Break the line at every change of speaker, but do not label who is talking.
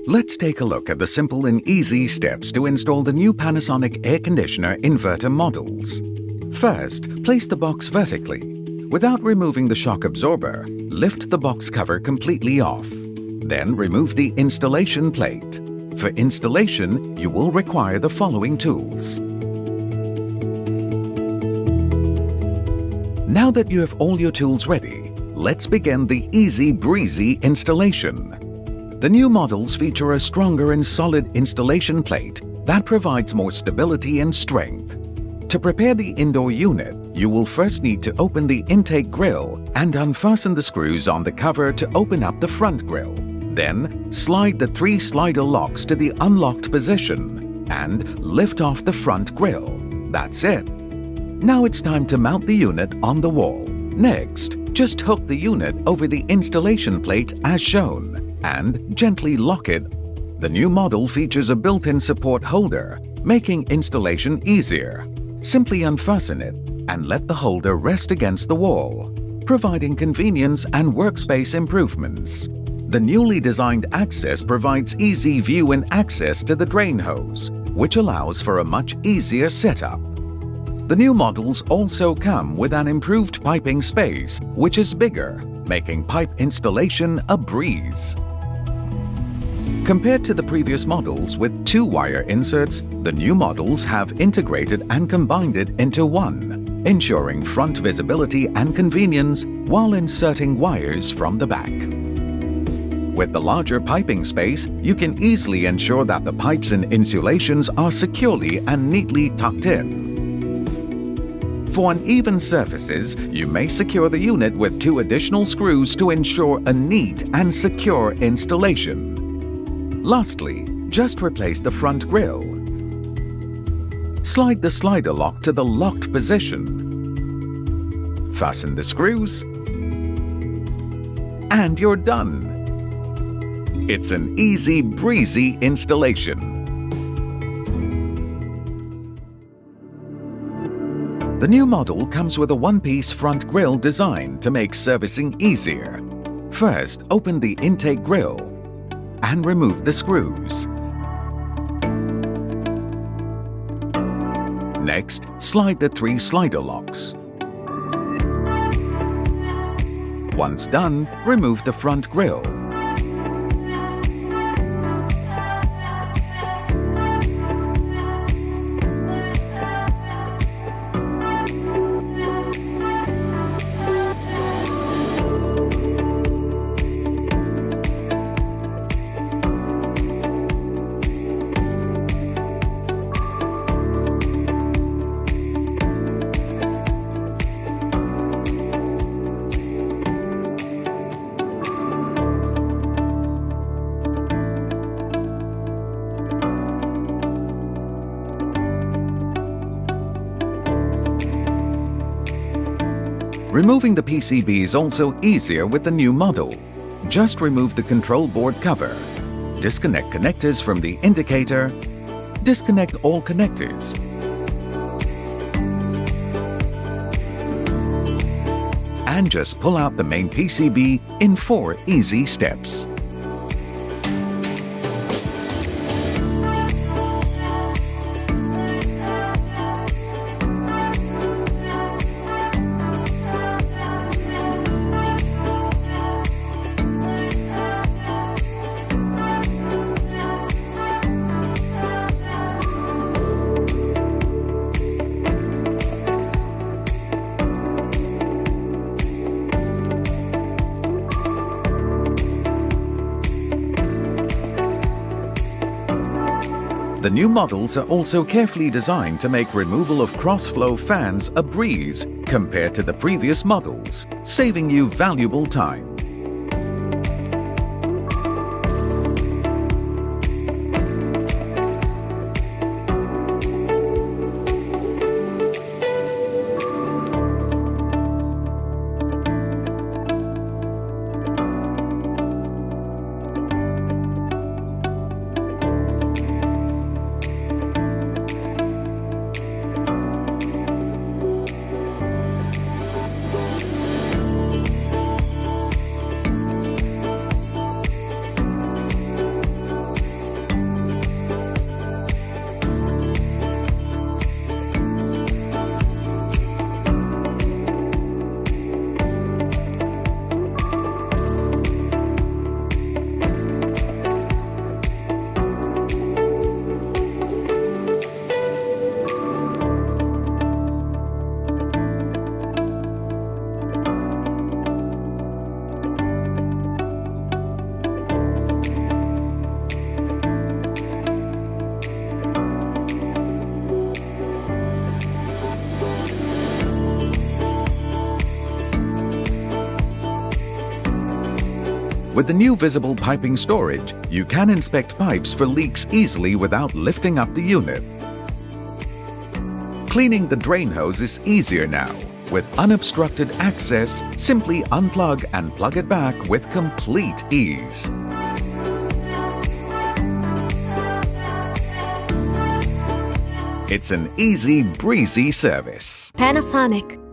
Let's take a look at the simple and easy steps to install the new Panasonic air conditioner inverter models. First, place the box vertically. Without removing the shock absorber, lift the box cover completely off. Then remove the installation plate. For installation, you will require the following tools. Now that you have all your tools ready, let's begin the easy breezy installation. The new models feature a stronger and solid installation plate that provides more stability and strength. To prepare the indoor unit, you will first need to open the intake grill and unfasten the screws on the cover to open up the front grill. Then, slide the 3 slider locks to the unlocked position and lift off the front grill. That's it. Now it's time to mount the unit on the wall. Next, just hook the unit over the installation plate as shown and gently lock it. The new model features a built-in support holder, making installation easier. Simply unfasten it and let the holder rest against the wall, providing convenience and workspace improvements. The newly designed access provides easy view and access to the drain hose, which allows for a much easier setup. The new models also come with an improved piping space, which is bigger, making pipe installation a breeze. Compared to the previous models with 2 wire inserts, the new models have integrated and combined it into one, ensuring front visibility and convenience while inserting wires from the back. With the larger piping space, you can easily ensure that the pipes and insulations are securely and neatly tucked in. For uneven surfaces, you may secure the unit with 2 additional screws to ensure a neat and secure installation. Lastly, just replace the front grille. Slide the slider lock to the locked position. Fasten the screws. And you're done. It's an easy breezy installation. The new model comes with a one-piece front grille design to make servicing easier. First, open the intake grille and remove the screws. Next, slide the 3 slider locks. Once done, remove the front grille. Removing the PCB is also easier with the new model. Just remove the control board cover. Disconnect connectors from the indicator. Disconnect all connectors. And just pull out the main PCB in 4 easy steps. The new models are also carefully designed to make removal of cross-flow fans a breeze compared to the previous models, saving you valuable time. With the new visible piping storage, you can inspect pipes for leaks easily without lifting up the unit. Cleaning the drain hose is easier now. With unobstructed access, simply unplug and plug it back with complete ease. It's an easy, breezy service.
Panasonic.